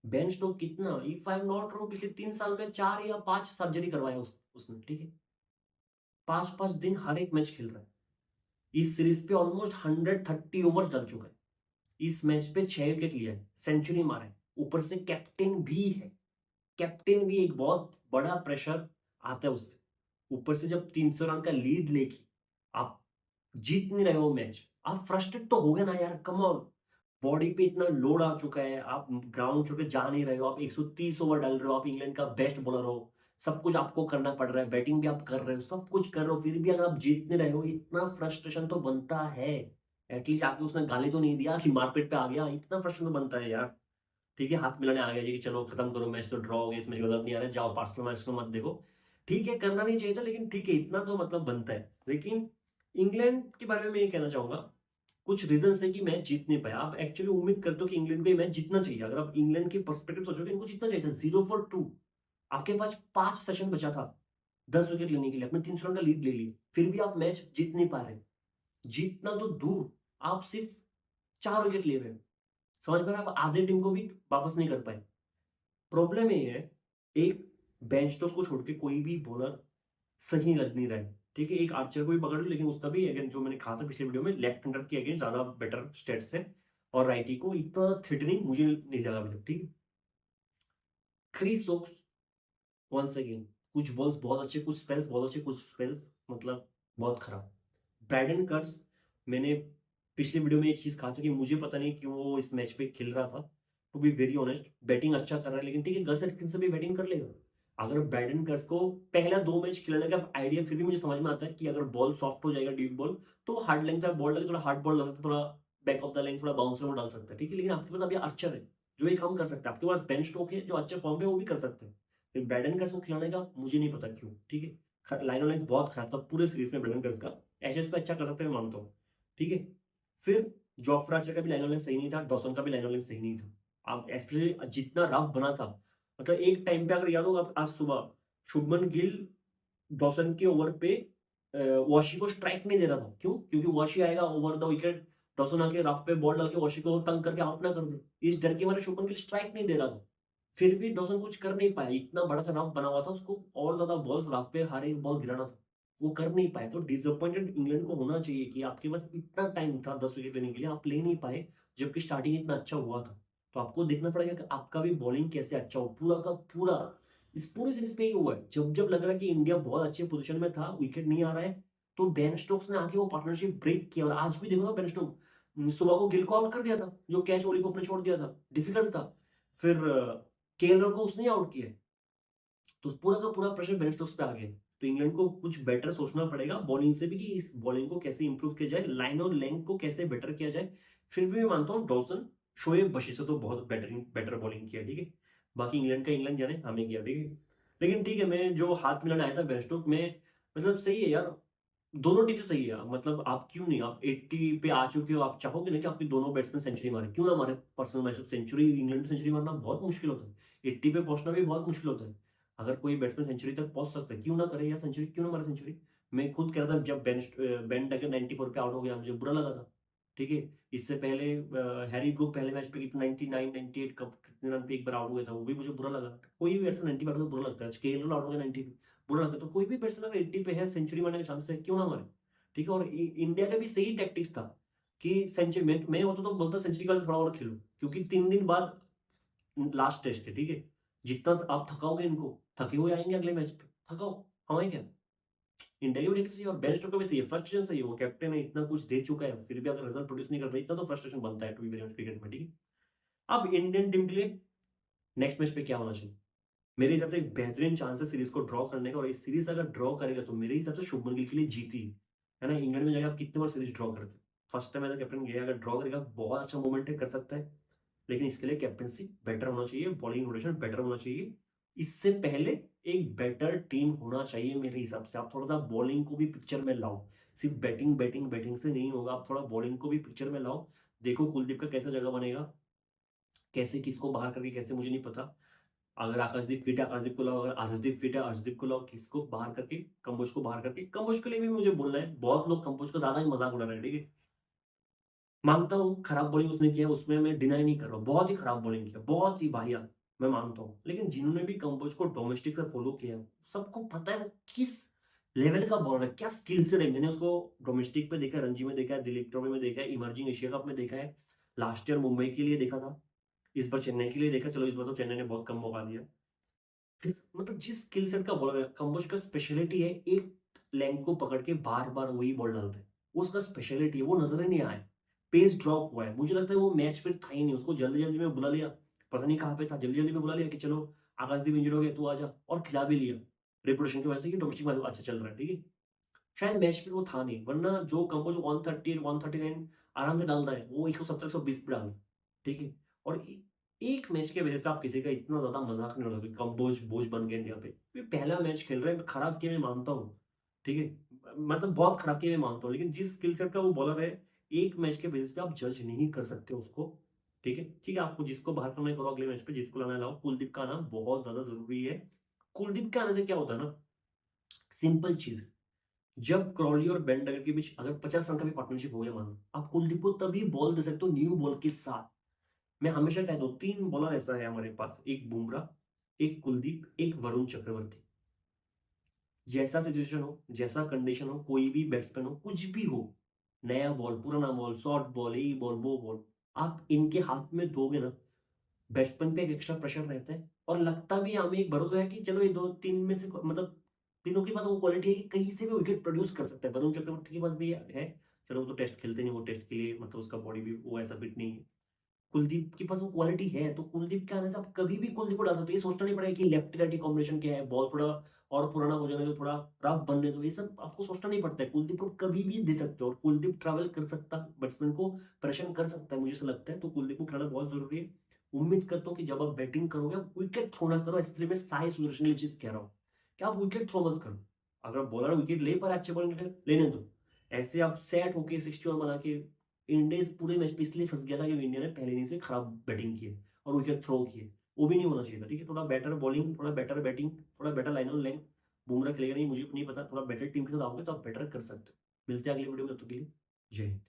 बेन स्टोक कितना, if I am not wrong, पिछले 3 साल में 4 या 5 सर्जरी करवाया उसने। ठीक है, 5-5 दिन हर एक मैच खेल रहा है। इस सीरीज पे ऑलमोस्ट 130 ओवर चल चुका है, इस मैच पे 6 विकेट लिया है, सेंचुरी मारा है, ऊपर से कैप्टन भी है। कैप्टन भी, एक बहुत बड़ा प्रेशर आता है उससे। ऊपर से जब 300 रन का लीड लेके आप जीत नहीं रहे हो मैच, आप फ्रस्ट्रेट तो हो गए ना यार, कम ऑन। बॉडी पे इतना लोड आ चुका है, आप ग्राउंड छोड़ के जा नहीं रहे हो, आप 130 ओवर डाल रहे हो, आप इंग्लैंड का बेस्ट बॉलर हो, सब कुछ आपको करना पड़ रहा है, बैटिंग भी आप कर रहे हो, सब कुछ कर रहे हो, फिर भी अगर आप जीत नहीं रहे हो, इतना फ्रस्ट्रेशन तो बनता है। एटलीस्ट आके उसने गाली तो नहीं दिया कि मारपीट पे आ गया, इतना फ्रस्ट्रेशन तो बनता है यार। ठीक है, हाथ मिलाने आ गया जी कि चलो खत्म करो मैच, तो ड्रॉ हो गया, इस मैच का मजा नहीं आ रहा है, जाओ पार्सनल मैच तो मत देखो। ठीक है, करना नहीं चाहिए था, लेकिन ठीक है, इतना तो मतलब बनता है। लेकिन इंग्लैंड के बारे में मैं ये कहना चाहूंगा, कुछ रीजन है कि मैच जीत नहीं पाया। आप एक्चुअली उम्मीद करते हो कि इंग्लैंड को ये मैच जीतना चाहिए, अगर आप इंग्लैंड के पर्सपेक्टिव सोचोगे, इनको जीतना चाहिए था। 0 for 2, आपके पास 5 सेशन बचा था, 10 विकेट लेने के लिए आपने 300 रन का लीड ले लिया, फिर भी आप मैच जीत नहीं पा रहे। जीतना तो दूर, आप सिर्फ 4 विकेट ले रहे हो। समझ में आ रहा है? आप आधे टीम को भी वापस नहीं कर पाए। प्रॉब्लम ये है, एक बेन स्टोक्स को छोड़ के कोई भी बॉलर सही लग नहीं रहा है। ठीक है, एक आर्चर को भी पकड़ लो, लेकिन उसका भी अगेन जो मैंने कहा था पिछले वीडियो में, लेफ्ट हैंडर के अगेंस्ट ज्यादा बेटर स्टेट्स है, और राइटी को इतना थ्रेटनिंग मुझे नहीं लगा अभी तक। ठीक है, क्रिस वोक्स वंस अगेन, कुछ बॉल्स बहुत अच्छे, कुछ स्पेल्स बहुत अच्छे, कुछ स्पेल्स मतलब बहुत खराब। ब्राइडन कर्स, मैंने पिछले वीडियो में एक चीज कहा था कि मुझे पता नहीं क्यों वो इस मैच पे खेल रहा था। To be very honest, batting अच्छा कर रहा है, लेकिन ठीक है, गस एटकिंसन से भी बैटिंग कर लेगा। अगर ब्राइडन कर्स को पहला 2 मैच खिलाने का आइडिया फिर भी मुझे समझ में आता है कि अगर बॉल सॉफ्ट हो जाएगा, डीप बॉल, तो हार्ड लेंथ का बॉल लगे, थोड़ा हार्ड बॉल लगता है, थोड़ा बैक ऑफ द लेंथ, थोड़ा बाउंसर में डाल सकता है। ठीक है, लेकिन आपके पास अभी आर्चर है जो ये काम कर सकता है, आपके पास बेन स्टोक है जो अच्छे फॉर्म पे वो भी कर सकते हैं। फिर ब्राइडन कर्स को खिलाने का मुझे नहीं पता क्यों। ठीक है, लाइन ऑन लाइन बहुत खराब था पूरे सीरीज में ब्राइडन कर्स का। एशेस पे अच्छा कर सकते हैं, मैं मानता हूँ। ठीक है, फिर जोफ्रा आर्चर का भी लाइन ऑन लाइन सही नहीं था, डॉसन का भी लाइन ऑन लाइन सही नहीं था। अब स्पेशली जितना रफ बना था, मतलब एक टाइम पे अगर याद होगा आज सुबह, शुभमन गिल डॉसन के ओवर पे वॉशी को स्ट्राइक नहीं दे रहा था। क्यों? क्योंकि वॉशी आएगा ओवर द विकेट, डॉसन आके रफ पे बॉल डाल के वॉशी को तंग करके आउट ना कर दे, इस डर के मारे शुभमन गिल स्ट्राइक नहीं दे रहा था। फिर भी डॉसन कुछ कर नहीं पाया, इतना बड़ा सा रफ बना हुआ था, उसको और ज्यादा बॉल्स रफ पे हर एक बॉल गिराना था, वो कर नहीं पाए। तो डिसअपॉइंटेड इंग्लैंड को होना चाहिए कि आपके पास इतना टाइम था 10 विकेट लेने के लिए, आप ले नहीं पाए, जबकि स्टार्टिंग इतना अच्छा हुआ था। तो आपको देखना पड़ेगा कि आपका भी बॉलिंग कैसे अच्छा हो, पूरा का पूरा इस पूरे सीरीज पे ही हुआ है। जब जब लग रहा है कि इंडिया बहुत अच्छी पोजीशन में था, विकेट नहीं आ रहा है, तो बेन स्टोक्स ने आके वो पार्टनरशिप ब्रेक किया, और आज भी देखो ना, बेन स्टोक्स सुबह को गिल को आउट कर दिया था, जो कैच ओली को अपने छोड़ दिया था, डिफिकल्ट था। फिर केएल को उसने आउट किया, तो पूरा का पूरा प्रेशर बेन स्टोक्स पे आ गया। तो इंग्लैंड को कुछ बेटर सोचना पड़ेगा बॉलिंग से भी, कि इस बॉलिंग को कैसे इंप्रूव किया जाए, लाइन और लेंथ को कैसे बेटर किया जाए। फिर भी मैं मानता हूँ डॉसन शोएब बशी से तो बहुत बेटर बॉलिंग किया। ठीक है, बाकी इंग्लैंड का इंग्लैंड जाने, हमें किया। ठीक है, लेकिन ठीक है, मैं जो हाथ मिलाने आया था बेन स्टोक्स में, मतलब सही है यार, दोनों टीम से सही है। मतलब आप क्यों नहीं, आप 80 पे आ चुके हो, आप चाहोगे ना कि आपके दोनों बैट्समैन सेंचुरी मारे, क्यों ना मारे? पर्सनल मैच सेंचुरी, इंग्लैंड में सेंचुरी मारना बहुत मुश्किल होता है, 80 पे पहुंचना भी बहुत मुश्किल होता है। अगर कोई बैट्समैन सेंचुरी तक पहुंच सकता है, क्यों ना करे यार सेंचुरी, क्यों ना मारे सेंचुरी? मैं खुद कह रहा था जब बेन डगन 94 पे आउट हो गया, मुझे बुरा लगा था। ठीक है, इससे पहले हैरी ब्रूक पहले मैच पे कितना 99 98 कब कितने रन पे एक बार आउट हुआ था, वो भी मुझे बुरा लगा। कोई भी बैट्समैन 90 पे आउट हो तो बुरा लगता है, केएल आउट हो गया 90 पे, बुरा लगता है। तो कोई भी बैट्समैन अगर 80 पे है, सेंचुरी मारने का चांस है, क्यों ना मारे? ठीक है, और इंडिया का भी सही टैक्टिक्स था कि सेंचुरी, मैं होता तो बोलता सेंचुरी का थोड़ा और खेलो, क्योंकि 3 दिन बाद लास्ट टेस्ट है। ठीक है, जितना आप थकाओगे इनको, थके हुए आएंगे अगले मैच पे, थकाओ, हमें क्या। इंडिया की भी टैक्टिक्स सही है, और बेन स्टोक्स का भी सही है, फ्रस्ट्रेशन सही है, वो कैप्टन है, इतना कुछ दे चुका है, फिर भी अगर रिजल्ट प्रोड्यूस नहीं कर पाए, इतना तो फ्रस्ट्रेशन बनता है to be very honest cricket में। ठीक है, अब इंडियन टीम के लिए नेक्स्ट मैच पे क्या होना चाहिए? मेरे हिसाब से एक बेहतरीन चांस है सीरीज को ड्रॉ करने का, और इस सीरीज अगर ड्रॉ करेगा तो मेरे हिसाब से शुभमन गिल के लिए जीती है ना। इंग्लैंड में जाकर आप कितने बार सीरीज ड्रॉ करते, फर्स्ट टाइम एज कैप्टन गया, अगर ड्रॉ करेगा बहुत अच्छा मोमेंट है, कर सकता है। लेकिन इसके लिए कैप्टनसी बेटर होना चाहिए, बॉलिंग रोटेशन बेटर होना चाहिए, इससे पहले एक बेटर टीम होना चाहिए मेरे हिसाब से। आप थोड़ा सा बॉलिंग को भी पिक्चर में लाओ, सिर्फ बैटिंग बैटिंग बैटिंग से नहीं होगा, आप थोड़ा बॉलिंग को भी पिक्चर में लाओ। देखो कुलदीप का कैसा जगह बनेगा, कैसे किसको बाहर करके, कैसे मुझे नहीं पता। अगर आकाशदीप फिट है, आकाशदीप को लाओ, अगर अर्शदीप फिट है, अर्शदीप को लाओ, किसको बाहर करके, कंबोज को बाहर करके। कंबोज के लिए भी मुझे बोलना है, बहुत लोग कंबोज का ज्यादा ही मजाक उड़ा रहे हैं। ठीक है, मानता हूँ खराब बॉलिंग उसने किया, उसमें मैं डिनाई नहीं कर रहा हूँ, बहुत ही खराब बॉलिंग किया, बहुत ही वाहियात, मैं मानता हूँ। लेकिन जिन्होंने भी कंबोज को डोमेस्टिक से फॉलो किया, सबको पता है वो किस लेवल का बॉलर है, क्या स्किल से है। मैंने उसको डोमेस्टिक पे देखा है, रणजी में देखा है, दिलीप ट्रॉफी में देखा है, इमर्जिंग एशिया कप में देखा है, लास्ट ईयर मुंबई के लिए देखा था, इस बार चेन्नई के लिए देखा। चलो इस बार तो चेन्नई ने बहुत कम मौका दिया। मतलब जिस स्किल सेट का बॉलर है, कंबोज का स्पेशलिटी है एक लेंथ को पकड़ के बार बार वही बॉल डालता है, वो उसका स्पेशलिटी है, वो नजर ही नहीं आया। पेस ड्रॉप हुआ है, मुझे लगता है वो मैच फिर था ही नहीं, उसको जल्दी जल्दी में बुला लिया, पता नहीं कहाँ पे था, जल्दी जल्दी में बुला लिया कि चलो आकाशदीप इंजर्ड हो गया, तू आजा, और खिला भी लिया रेपुटेशन की वजह से कि डोमेस्टिक मैच अच्छा चल रहा है। ठीक है, शायद मैच फिर वो था नहीं, वरना जो कंबोज 130 139 आराम से डालता है, वो 170 120 पे डाले। ठीक है, और एक मैच के वजह से आप किसी का इतना ज्यादा मजाक नहीं उड़ा सकते, कंबोज बोझ बन गए इंडिया पे। ये पहला मैच खेल रहे हैं, खराब किया मैं मानता हूँ। ठीक है, मतलब बहुत खराब किया मैं मानता हूँ, लेकिन जिस स्किल सेट का वो बॉलर है, एक मैच के बेसिस पे आप जज नहीं कर सकते उसको। ठीक है, ठीक है, आपको जिसको बाहर करना है करो, अगले मैच पे जिसको लाना है लाओ। कुलदीप का आना बहुत ज्यादा जरूरी है। कुलदीप के आने से क्या होता है ना, सिंपल चीज है। जब क्रॉली और बेंडगर के बीच अगर 50 रन का भी पार्टनरशिप हो गया मानो, आप कुलदीप को तभी बॉल दे सकते हो न्यू बॉल के साथ। मैं हमेशा कहता हूँ 3 बॉलर ऐसा है हमारे पास, एक बुमराह, एक कुलदीप, एक वरुण चक्रवर्ती। जैसा सिचुएशन हो, जैसा कंडीशन हो, कोई भी बैट्समैन हो, कुछ भी हो, नया बॉल, पुराना बॉल, शॉर्ट बॉल, ये बॉल, वो बॉल, आप इनके हाथ में दोगे ना, बैट्समैन पे एक एक्स्ट्रा प्रेशर रहता है और लगता भी हमें एक भरोसा है कि चलो ये 2-3 में से मतलब तीनों के पास वो क्वालिटी है कि कहीं से भी विकेट प्रोड्यूस कर सकता है। वरुण चक्रवर्ती के पास भी है, चलो वो तो टेस्ट खेलते नहीं, वो टेस्ट के लिए मतलब उसका बॉडी भी वो ऐसा फिट नहीं है। कुलदीप के पास वो क्वालिटी है, तो कुलदीप के आने से आप कभी भी कुलदीप को डाल सकते हो। ये सोचना नहीं पड़ेगा कि लेफ्ट राइट कॉम्बिनेशन क्या है, बॉल थोड़ा और पुराना हो जाने दो, थोड़ा रफ बनने दो, ये सब आपको सोचना नहीं पड़ता है। कुलदीप को कभी भी दे सकते हो और कुलदीप ट्रैवल कर सकता है, बैट्समैन को परेशान कर सकता है, मुझे ऐसा लगता है। तो कुलदीप को खिलाना बहुत ज़रूरी है। उम्मीद करता हूँ कि जब आप बैटिंग करोगे, आप विकेट थ्रो ना करो, इसलिए मैं साई सुदर्शन ये चीज़ कह रहा हूँ कि आप विकेट थ्रो मत करो। अगर बॉलर विकेट ले पा रहा है अच्छे बॉलिंग लेने दो। ऐसे आप सेट होके 60 ओवर बना के इंडिया पूरे मैच पे इसलिए फँस गया था कि इंडिया ने पहले इनिंग्स में खराब बैटिंग की है और विकेट थ्रो किए। वो भी नहीं होना चाहिए था, ठीक है? थोड़ा बेटर बॉलिंग, थोड़ा बेटर बैटिंग, थोड़ा better line on length. Bumrah खेलेगा नहीं, मुझे नहीं पता, थोड़ा बेटर टीम के साथ आओगे तो आप बेटर कर सकते हो। मिलते हैं अगली वीडियो में, तब तक के लिए जय हिंद।